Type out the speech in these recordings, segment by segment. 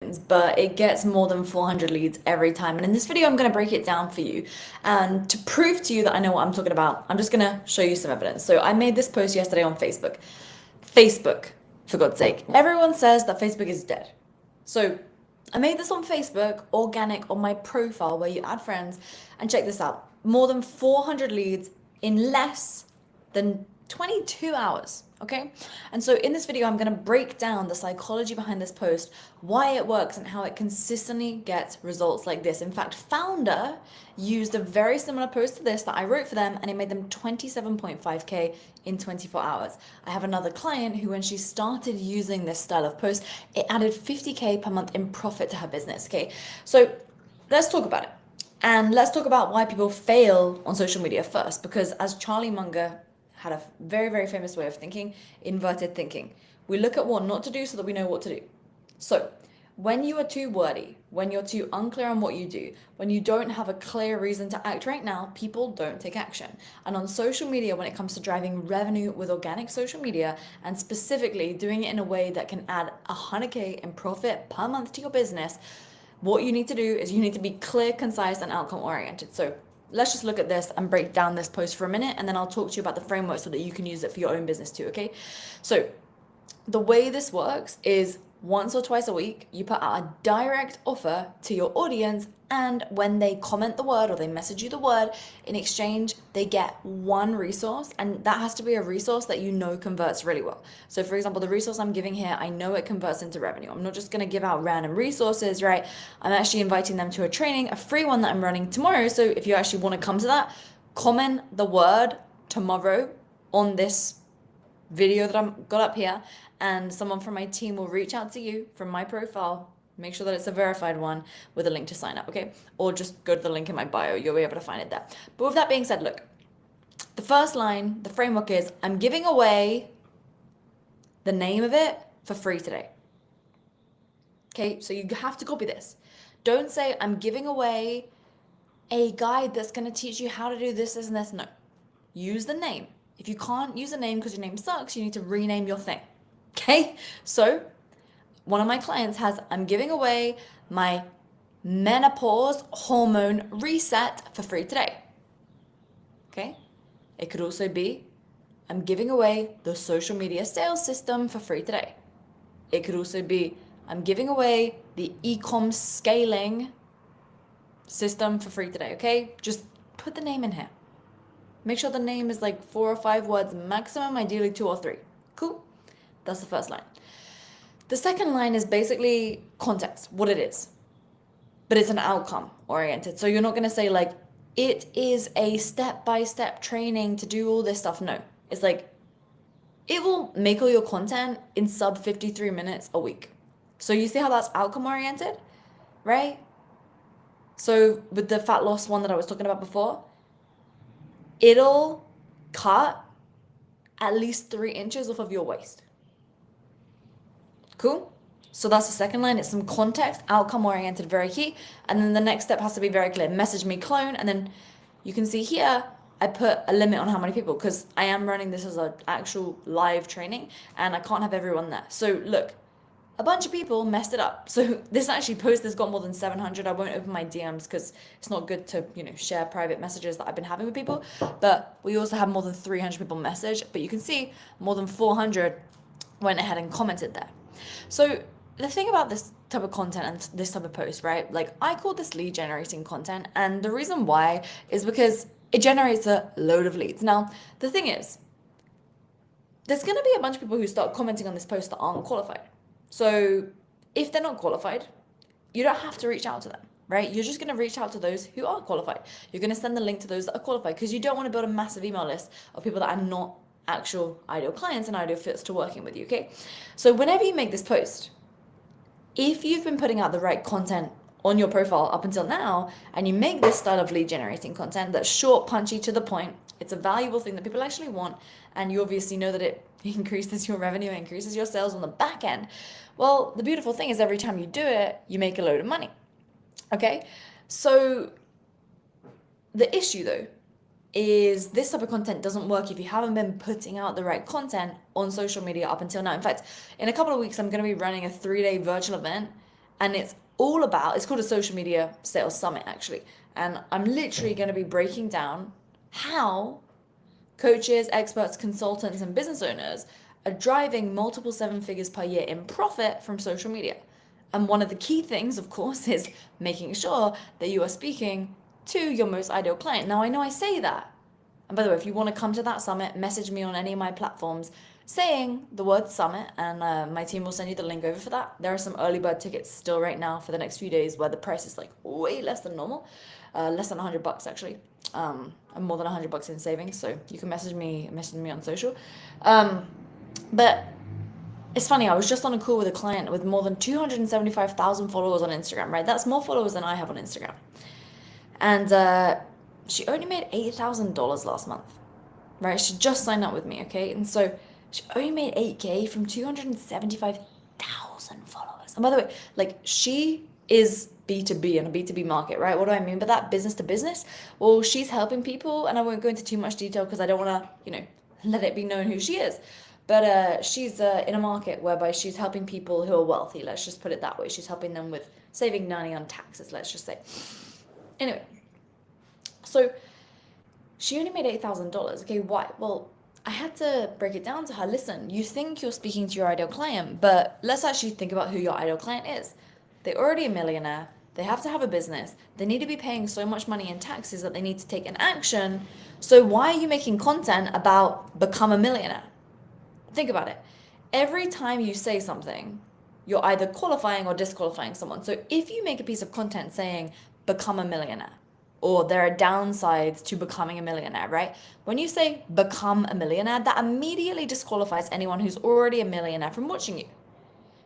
but it gets more than 400 leads every time. And in this video, I'm going to break it down for you. And to prove to you that I know what I'm talking about, I'm just going to show you some evidence. So I made this post yesterday on Facebook. Facebook, for God's sake. Everyone says that Facebook is dead. So I made this on Facebook, organic, on my profile where you add friends. And check this out. More than 400 leads in less than 22 hours. Okay. And so in this video, I'm going to break down the psychology behind this post, why it works, and how it consistently gets results like this. In fact, Founder used a very similar post to this that I wrote for them, and it made them 27.5K in 24 hours. I have another client who, when she started using this style of post, it added 50K per month in profit to her business. Okay. So let's talk about it. And let's talk about why people fail on social media first, because as Charlie Munger had a very, very famous way of thinking, inverted thinking. We look at what not to do so that we know what to do. So when you are too wordy, when you're too unclear on what you do, when you don't have a clear reason to act right now, people don't take action. And on social media, when it comes to driving revenue with organic social media, and specifically doing it in a way that can add 100K in profit per month to your business, what you need to do is you need to be clear, concise, and outcome oriented. So let's just look at this and break down this post for a minute, and then I'll talk to you about the framework so that you can use it for your own business too, okay? So the way this works is once or twice a week, you put out a direct offer to your audience, and when they comment the word or they message you the word, in exchange, they get one resource, and that has to be a resource that you know converts really well. So for example, the resource I'm giving here, I know it converts into revenue. I'm not just going to give out random resources, right? I'm actually inviting them to a training, a free one that I'm running tomorrow. So if you actually want to come to that, comment the word tomorrow on this video that I've got up here, and someone from my team will reach out to you from my profile. Make sure that it's a verified one with a link to sign up, okay? Or just go to the link in my bio. You'll be able to find it there. But with that being said, look, the first line, the framework is, I'm giving away the name of it for free today. Okay, so you have to copy this. Don't say, I'm giving away a guide that's going to teach you how to do this, this, and this. No. Use the name. If you can't use a name because your name sucks, you need to rename your thing. Okay? So one of my clients has, I'm giving away my menopause hormone reset for free today. Okay? It could also be, I'm giving away the social media sales system for free today. It could also be, I'm giving away the e-com scaling system for free today. Okay? Just put the name in here. Make sure the name is like 4 or 5 words maximum, ideally 2 or 3. Cool? That's the first line. The second line is basically context, what it is. But it's an outcome oriented. So you're not going to say like, it is a step-by-step training to do all this stuff. No. It's like, it will make all your content in sub 53 minutes a week. So you see how that's outcome oriented, right? So with the fat loss one that I was talking about before, it'll cut at least 3 inches off of your waist. Cool? So that's the second line. It's some context, outcome oriented, very key. And then the next step has to be very clear. Message me, clone. And then you can see here, I put a limit on how many people, because I am running this as an actual live training and I can't have everyone there. So look, a bunch of people messed it up. So this actually post has got more than 700. I won't open my DMs because it's not good to, share private messages that I've been having with people. But we also have more than 300 people message. But you can see more than 400 went ahead and commented there. So the thing about this type of content and this type of post, right? Like, I call this lead generating content. And the reason why is because it generates a load of leads. Now, the thing is, there's going to be a bunch of people who start commenting on this post that aren't qualified. So if they're not qualified, you don't have to reach out to them, right? You're just going to reach out to those who are qualified. You're going to send the link to those that are qualified, because you don't want to build a massive email list of people that are not actual ideal clients and ideal fits to working with you, okay? So whenever you make this post, if you've been putting out the right content on your profile up until now, and you make this style of lead generating content that's short, punchy, to the point, it's a valuable thing that people actually want, and you obviously know that it increases your revenue, increases your sales on the back end. Well, the beautiful thing is every time you do it, you make a load of money, okay? So the issue though is this type of content doesn't work if you haven't been putting out the right content on social media up until now. In fact, in a couple of weeks, I'm going to be running a 3-day virtual event, And it's all about, it's called a social media sales summit actually. And I'm literally going to be breaking down how coaches, experts, consultants, and business owners are driving multiple seven figures per year in profit from social media. And one of the key things, of course, is making sure that you are speaking to your most ideal client. Now, I know I say that. And by the way, if you want to come to that summit, message me on any of my platforms saying the word summit, and my team will send you the link over for that. There are some early bird tickets still right now for the next few days where the price is like way less than normal, less than $100 actually, and more than $100 in savings. So you can message me on social. But it's funny, I was just on a call with a client with more than 275,000 followers on Instagram, right? That's more followers than I have on Instagram. And she only made $8,000 last month, right? She just signed up with me, okay? And so she only made 8K from 275,000 followers. And by the way, like, she is B2B in a B2B market, right? What do I mean by that? Business to business. Well, she's helping people, and I won't go into too much detail because I don't want to, let it be known who she is. But she's in a market whereby she's helping people who are wealthy. Let's just put it that way. She's helping them with saving money on taxes, let's just say. Anyway, so she only made $8,000. Okay, why? Well, I had to break it down to her. Listen, you think you're speaking to your ideal client, but let's actually think about who your ideal client is. They're already a millionaire. They have to have a business. They need to be paying so much money in taxes that they need to take an action. So why are you making content about become a millionaire? Think about it. Every time you say something, you're either qualifying or disqualifying someone. So if you make a piece of content saying become a millionaire, or there are downsides to becoming a millionaire, right? When you say become a millionaire, that immediately disqualifies anyone who's already a millionaire from watching you.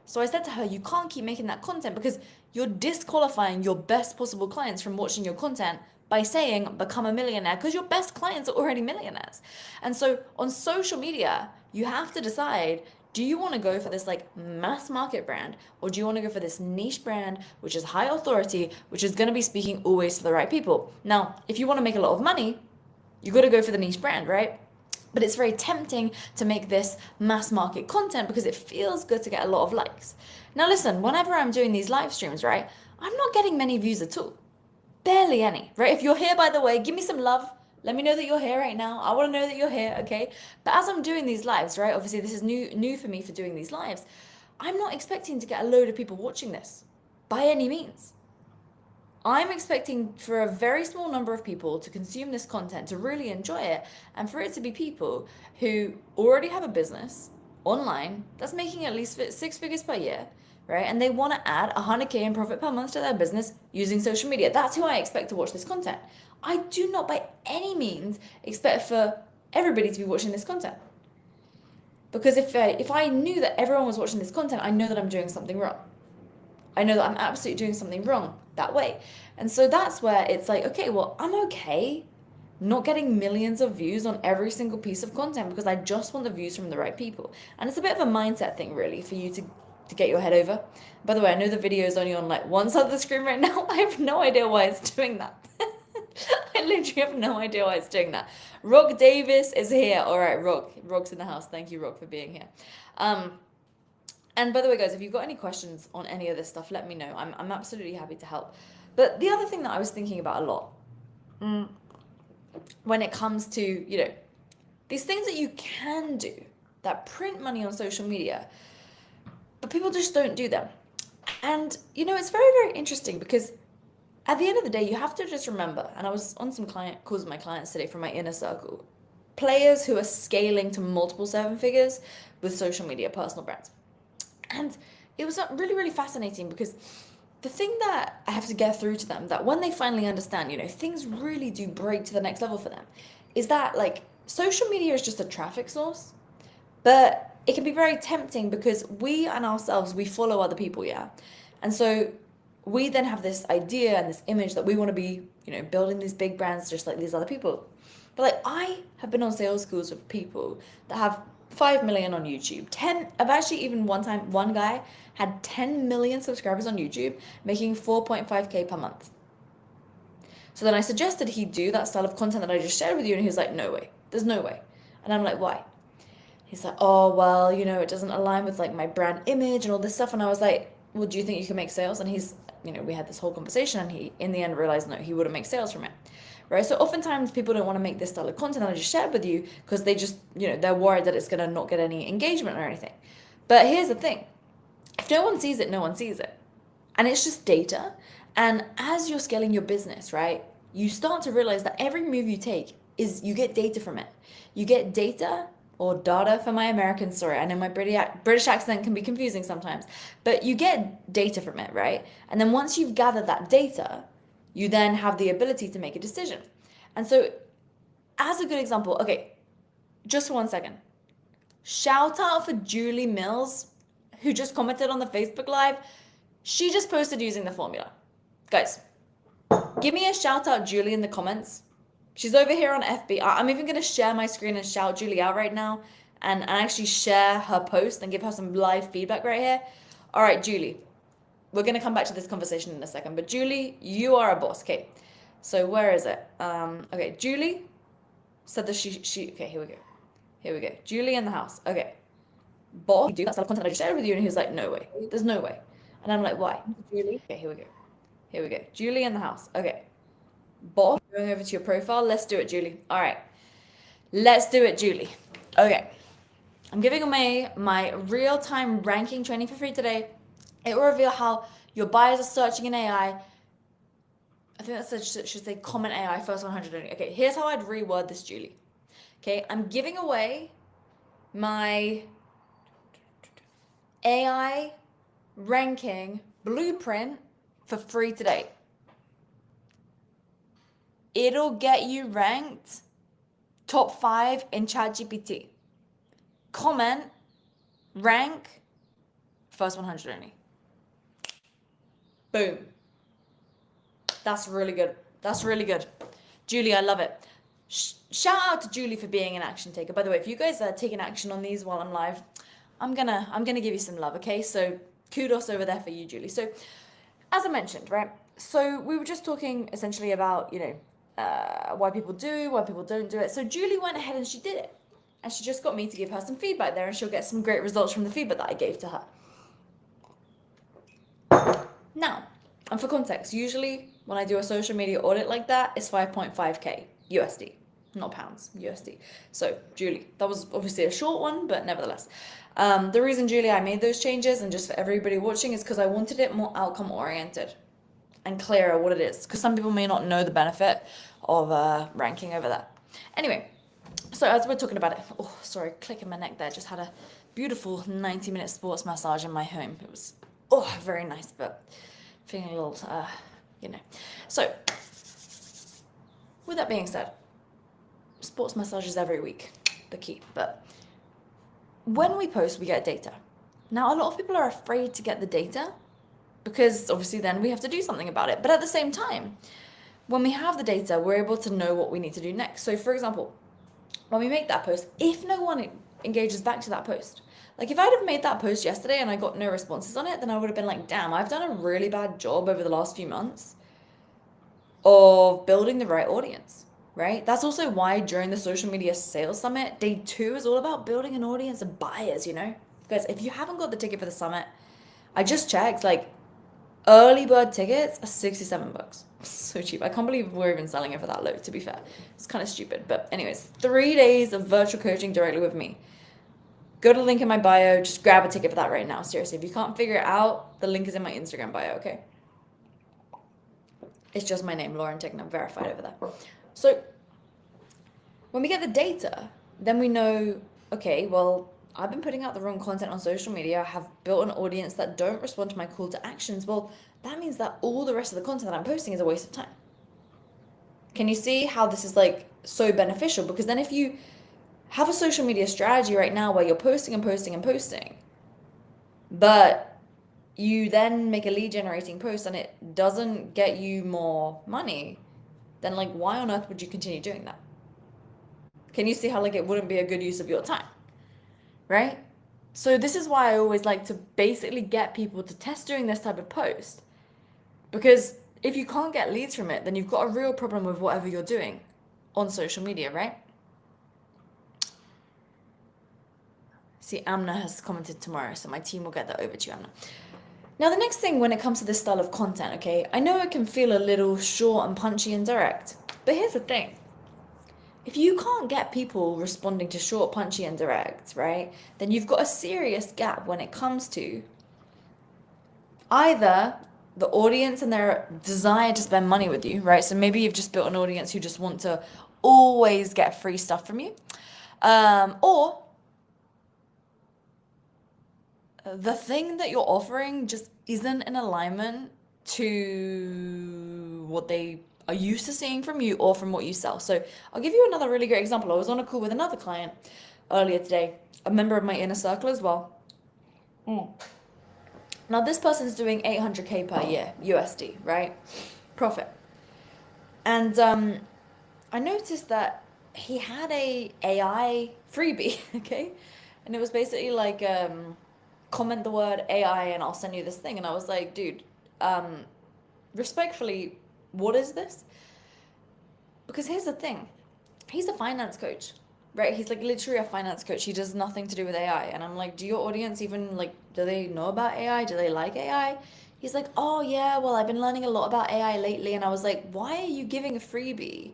So I said to her, you can't keep making that content because you're disqualifying your best possible clients from watching your content by saying become a millionaire, because your best clients are already millionaires. And so on social media, you have to decide, do you want to go for this like mass market brand, or do you want to go for this niche brand, which is high authority, which is going to be speaking always to the right people? Now, if you want to make a lot of money, you got to go for the niche brand, right? But it's very tempting to make this mass market content because it feels good to get a lot of likes. Now listen, whenever I'm doing these live streams, right, I'm not getting many views at all. Barely any, right? If you're here, by the way, give me some love. Let me know that you're here right now. I want to know that you're here, okay? But as I'm doing these lives, right, obviously this is new for me for doing these lives, I'm not expecting to get a load of people watching this by any means. I'm expecting for a very small number of people to consume this content, to really enjoy it, and for it to be people who already have a business online that's making at least 6 figures per year, right? And they want to add 100K in profit per month to their business using social media. That's who I expect to watch this content. I do not by any means expect for everybody to be watching this content. Because if I knew that everyone was watching this content, I know that I'm doing something wrong. I know that I'm absolutely doing something wrong that way. And so that's where it's like, okay, well, I'm okay not getting millions of views on every single piece of content because I just want the views from the right people. And it's a bit of a mindset thing, really, for you to get your head over. By the way, I know the video is only on like one side of the screen right now. I have no idea why it's doing that. I literally have no idea why it's doing that. Rock Davis is here. All right, Rock's in the house. Thank you, Rock, for being here. And by the way, guys, if you've got any questions on any of this stuff, let me know. I'm absolutely happy to help. But the other thing that I was thinking about a lot when it comes to, these things that you can do that print money on social media, but people just don't do them. And, it's very, very interesting because at the end of the day, you have to just remember, and I was on some calls with my clients today from my inner circle, players who are scaling to multiple seven figures with social media personal brands. And it was really, really fascinating because the thing that I have to get through to them, that when they finally understand, things really do break to the next level for them, is that like social media is just a traffic source, but it can be very tempting because we follow other people, yeah? And so we then have this idea and this image that we want to be, building these big brands just like these other people. But like I have been on sales schools with people that have 5 million on YouTube. I've actually even one guy had 10 million subscribers on YouTube, making 4.5K per month. So then I suggested he do that style of content that I just shared with you, and he was like, no way, there's no way. And I'm like, why? He's like, oh, well, it doesn't align with like my brand image and all this stuff. And I was like, well, do you think you can make sales? And he's, we had this whole conversation, and he, in the end, realized no, he wouldn't make sales from it. Right? So oftentimes people don't want to make this style of content that I just shared with you because they just, they're worried that it's going to not get any engagement or anything. But here's the thing. If no one sees it, no one sees it. And it's just data. And as you're scaling your business, right, you start to realize that every move you take is you get data from it. You get data or data for my Americans. Sorry, I know my British accent can be confusing sometimes, but you get data from it, right? And then once you've gathered that data, you then have the ability to make a decision. And so, as a good example, okay, just for 1 second, shout out for Julie Mills, who just commented on the Facebook Live. She just posted using the formula. Guys, give me a shout out, Julie, in the comments. She's over here on FB. I'm even going to share my screen and shout Julie out right now and actually share her post and give her some live feedback right here. All right, Julie, we're going to come back to this conversation in a second. But Julie, you are a boss. Okay, so where is it? Okay, Julie said that she okay, here we go. Here we go. Julie in the house. Okay. Boss, do that style of content I just shared with you. And he was like, no way. There's no way. And I'm like, why? Julie. Okay, here we go. Here we go. Julie in the house. Okay. Boss, going over to your profile. Let's do it, Julie. All right. Let's do it, Julie. Okay. I'm giving away my real-time ranking training for free today. It will reveal how your buyers are searching in AI. I think that should say comment AI first 100 only. Okay, here's how I'd reword this, Julie. Okay, I'm giving away my AI ranking blueprint for free today. It'll get you ranked top 5 in ChatGPT. Comment, rank, first 100 only. Boom. That's really good. That's really good. Julie, I love it. Shout out to Julie for being an action taker. By the way, if you guys are taking action on these while I'm live, I'm gonna give you some love, okay? So kudos over there for you, Julie. So as I mentioned, right? So we were just talking essentially about, why people do, why people don't do it. So Julie went ahead and she did it. And she just got me to give her some feedback there, and she'll get some great results from the feedback that I gave to her. Now, and for context, usually when I do a social media audit like that, it's 5.5K USD, not pounds, USD. So Julie, that was obviously a short one, but nevertheless. The reason, Julie, I made those changes, and just for everybody watching, is because I wanted it more outcome oriented and clearer what it is, because some people may not know the benefit of ranking over that. Anyway, so as we're talking about it, oh, sorry, clicking my neck there, just had a beautiful 90-minute sports massage in my home. It was, very nice, but feeling a little, So, with that being said, sports massages every week, the key, but when we post, we get data. Now, a lot of people are afraid to get the data because obviously then we have to do something about it. But at the same time, when we have the data, we're able to know what we need to do next. So for example, when we make that post, if no one engages back to that post, like if I'd have made that post yesterday and I got no responses on it, then I would have been like, damn, I've done a really bad job over the last few months of building the right audience, right? That's also why during the Social Media Sales Summit, day 2 is all about building an audience of buyers, Guys, if you haven't got the ticket for the summit, I just checked, like, early bird tickets are $67. So cheap. I can't believe we're even selling it for that low, to be fair. It's kind of stupid. But anyways, 3 days of virtual coaching directly with me. Go to the link in my bio. Just grab a ticket for that right now. Seriously, if you can't figure it out, the link is in my Instagram bio, okay? It's just my name, Lauren Tickner, verified over there. So when we get the data, then we know, okay, well, I've been putting out the wrong content on social media. I have built an audience that don't respond to my call to actions. Well, that means that all the rest of the content that I'm posting is a waste of time. Can you see how this is like so beneficial? Because then if you have a social media strategy right now where you're posting and posting and posting, but you then make a lead generating post and it doesn't get you more money, then like why on earth would you continue doing that? Can you see how like it wouldn't be a good use of your time? Right? So this is why I always like to basically get people to test doing this type of post. Because if you can't get leads from it, then you've got a real problem with whatever you're doing on social media, right? See, Amna has commented tomorrow, so my team will get that over to you, Amna. Now, the next thing when it comes to this style of content, okay, I know it can feel a little short and punchy and direct, but here's the thing. If you can't get people responding to short, punchy, and direct, right, then you've got a serious gap when it comes to either the audience and their desire to spend money with you, right? So maybe you've just built an audience who just want to always get free stuff from you, or the thing that you're offering just isn't in alignment to what they are used to seeing from you or from what you sell. So I'll give you another really great example. I was on a call with another client earlier today, a member of my inner circle as well. Now this person's doing 800K per year USD, right? Profit. And I noticed that he had a AI freebie, okay? And it was basically like comment the word AI and I'll send you this thing. And I was like, dude, respectfully, what is this? Because here's the thing. He's a finance coach, right? He's like literally a finance coach. He does nothing to do with AI. And I'm like, do your audience even like, do they know about AI? Do they like AI? He's like, oh yeah, well, I've been learning a lot about AI lately. And I was like, why are you giving a freebie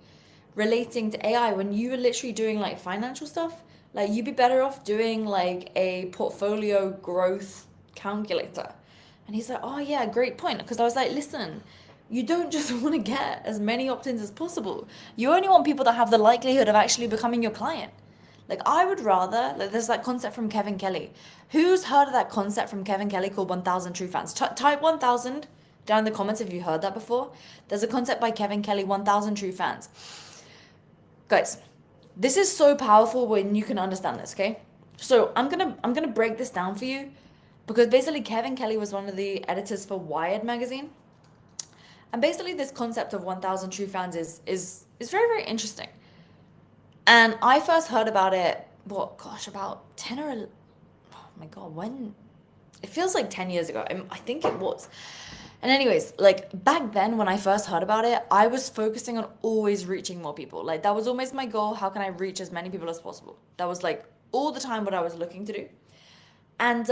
relating to AI when you were literally doing like financial stuff? Like you'd be better off doing like a portfolio growth calculator. And he's like, oh yeah, great point. Because I was like, listen, you don't just want to get as many opt-ins as possible. You only want people that have the likelihood of actually becoming your client. Like I would rather, like there's that concept from Kevin Kelly. Who's heard of that concept from Kevin Kelly called 1000 True Fans? Type 1000 down in the comments if you heard that before. There's a concept by Kevin Kelly, 1000 True Fans. Guys, this is so powerful when you can understand this, okay? So I'm gonna break this down for you because basically Kevin Kelly was one of the editors for Wired magazine. And basically this concept of 1000 true fans is very, very interesting. And I first heard about it, what, gosh, about 10 or 11, oh my God, when? It feels like 10 years ago. I think it was. And anyways, like back then when I first heard about it, I was focusing on always reaching more people. Like that was always my goal. How can I reach as many people as possible? That was like all the time what I was looking to do. And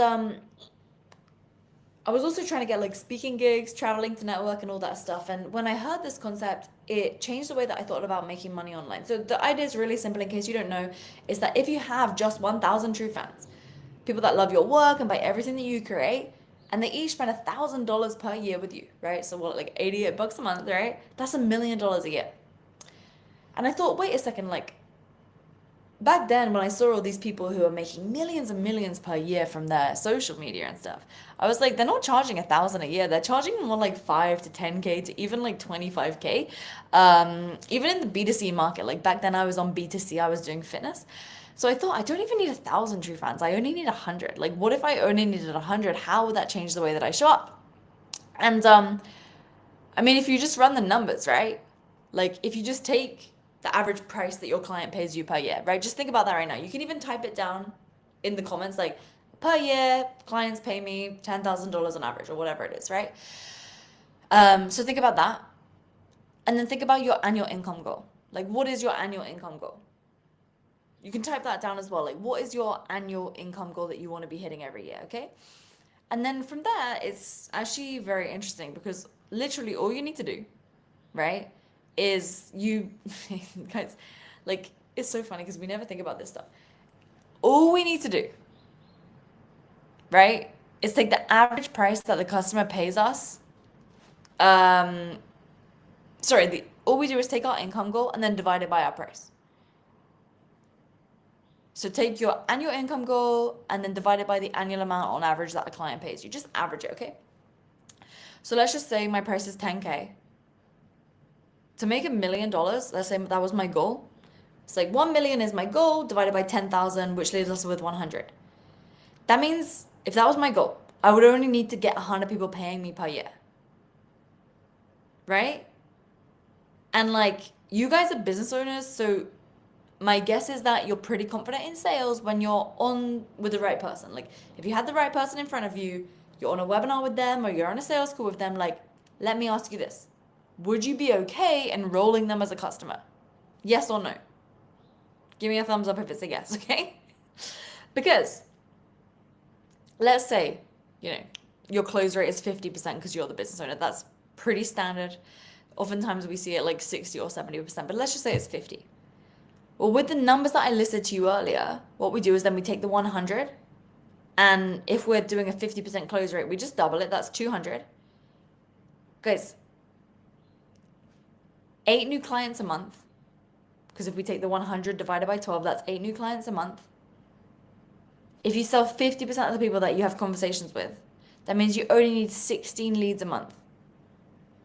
I was also trying to get like speaking gigs, traveling to network and all that stuff. And when I heard this concept, it changed the way that I thought about making money online. So the idea is really simple in case you don't know, is that if you have just 1000 true fans, people that love your work and buy everything that you create, and they each spend $1,000 per year with you, right? So what, like 88 bucks a month, right? That's $1 million a year. And I thought, wait a second, like back then when I saw all these people who are making millions and millions per year from their social media and stuff, I was like, they're not charging 1,000 a year. They're charging more like 5 to 10K to even like 25K. Even in the B2C market, like back then I was on B2C, I was doing fitness. So I thought I don't even need 1,000 true fans. I only need 100. Like, what if I only needed 100? How would that change the way that I show up? And I mean, if you just run the numbers, right? Like, if you just take the average price that your client pays you per year, right? Just think about that right now. You can even type it down in the comments, like per year, clients pay me $10,000 on average or whatever it is, right? So think about that. And then think about your annual income goal. Like, what is your annual income goal? You can type that down as well. Like, what is your annual income goal that you want to be hitting every year, okay? And then from there, it's actually very interesting because literally all you need to do, right, is you guys, like, it's so funny because we never think about this stuff. All we need to do, right, is take the average price that the customer pays us. All we do is take our income goal and then divide it by our price. So take your annual income goal and then divide it by the annual amount on average that a client pays you. Just average it, okay? So let's just say my price is 10K. To make $1 million, let's say that was my goal. It's like 1 million is my goal divided by 10,000, which leaves us with 100. That means if that was my goal, I would only need to get 100 people paying me per year. Right? And like, you guys are business owners, so my guess is that you're pretty confident in sales when you're on with the right person. Like if you had the right person in front of you, you're on a webinar with them or you're on a sales call with them, like, let me ask you this. Would you be okay enrolling them as a customer? Yes or no? Give me a thumbs up if it's a yes, okay? Because let's say, your close rate is 50% because you're the business owner. That's pretty standard. Oftentimes we see it like 60 or 70%, but let's just say it's 50. Well, with the numbers that I listed to you earlier, what we do is then we take the 100, and if we're doing a 50% close rate, we just double it. That's 200. Guys, 8 new clients a month, because if we take the 100 divided by 12, that's 8 new clients a month. If you sell 50% of the people that you have conversations with, that means you only need 16 leads a month,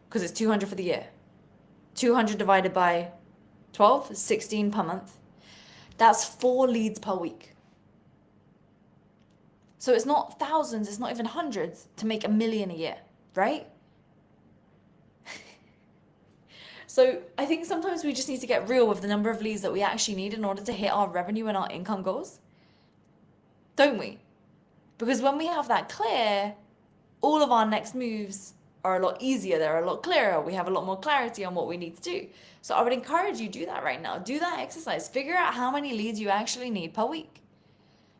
because it's 200 for the year. 200 divided by 12 is 16 per month. That's 4 leads per week. So it's not thousands, it's not even hundreds to make $1 million a year, right? So I think sometimes we just need to get real with the number of leads that we actually need in order to hit our revenue and our income goals. Don't we? Because when we have that clear, all of our next moves are a lot easier. They're a lot clearer. We have a lot more clarity on what we need to do. So I would encourage you, do that right now. Do that exercise. Figure out how many leads you actually need per week.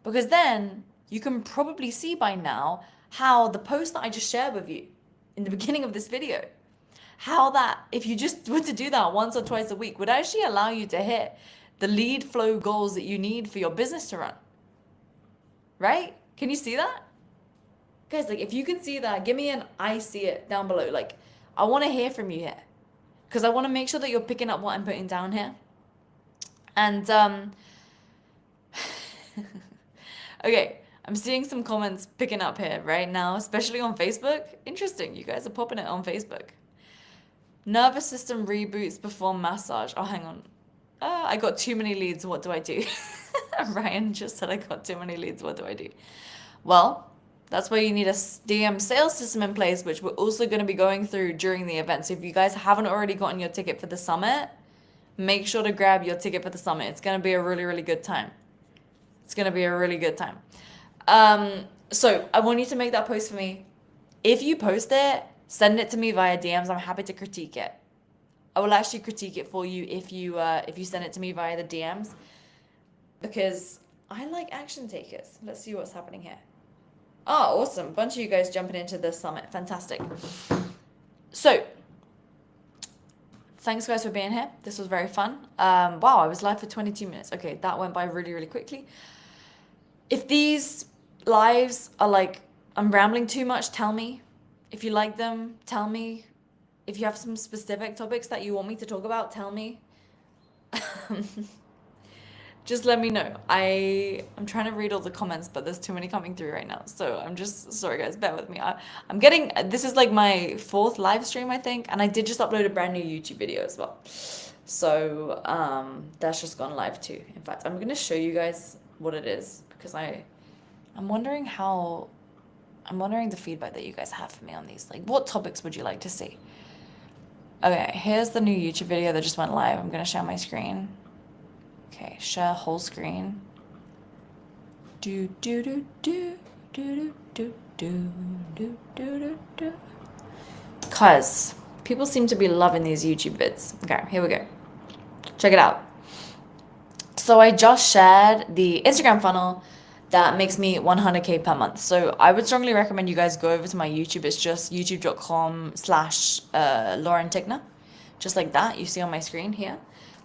Because then you can probably see by now how the post that I just shared with you in the beginning of this video, how that if you just were to do that once or twice a week would actually allow you to hit the lead flow goals that you need for your business to run. Right? Can you see that? Guys, like if you can see that, give me an I see it down below. Like I want to hear from you here, because I want to make sure that you're picking up what I'm putting down here. And okay, I'm seeing some comments picking up here right now, especially on Facebook. Interesting, you guys are popping it on Facebook. Nervous system reboots before massage. Oh, hang on. I got too many leads. What do I do? Ryan just said I got too many leads. What do I do? Well, that's why you need a DM sales system in place, which we're also going to be going through during the event. So if you guys haven't already gotten your ticket for the summit, make sure to grab your ticket for the summit. It's going to be a really, really good time. It's going to be a really good time. So I want you to make that post for me. If you post it, send it to me via DMs. I'm happy to critique it. I will actually critique it for you if you send it to me via the DMs, because I like action takers. Let's see what's happening here. Oh, awesome. Bunch of you guys jumping into the summit. Fantastic. So, thanks guys for being here. This was very fun. Wow, I was live for 22 minutes. Okay, that went by really, really quickly. If these lives are like, I'm rambling too much, tell me. If you like them, tell me. If you have some specific topics that you want me to talk about, tell me. Just let me know. I'm trying to read all the comments, but there's too many coming through right now. So I'm just, sorry guys, bear with me. I'm getting, this is like my 4th live stream, I think. And I did just upload a brand new YouTube video as well. So that's just gone live too. In fact, I'm going to show you guys what it is, because I'm wondering the feedback that you guys have for me on these. Like, what topics would you like to see? Okay, here's the new YouTube video that just went live. I'm going to share my screen. Okay, share whole screen. Do do do do do do do do do do. Cause people seem to be loving these YouTube vids. Okay, here we go. Check it out. So I just shared the Instagram funnel that makes me 100K per month. So I would strongly recommend you guys go over to my YouTube. It's just youtube.com/Lauren Tickner. Just like that, you see on my screen here.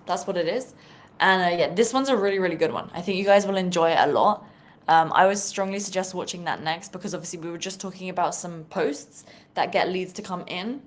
That's what it is. And yeah, this one's a really, really good one. I think you guys will enjoy it a lot. I would strongly suggest watching that next, because obviously we were just talking about some posts that get leads to come in.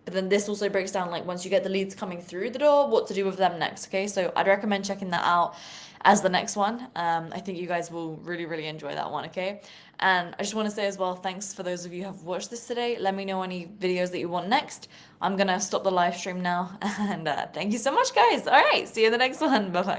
But then this also breaks down, like, once you get the leads coming through the door, what to do with them next, okay? So I'd recommend checking that out as the next one. I think you guys will really, really enjoy that one, okay? And I just want to say as well, thanks for those of you who have watched this today. Let me know any videos that you want next. I'm going to stop the live stream now. And thank you so much, guys. All right, see you in the next one. Bye-bye.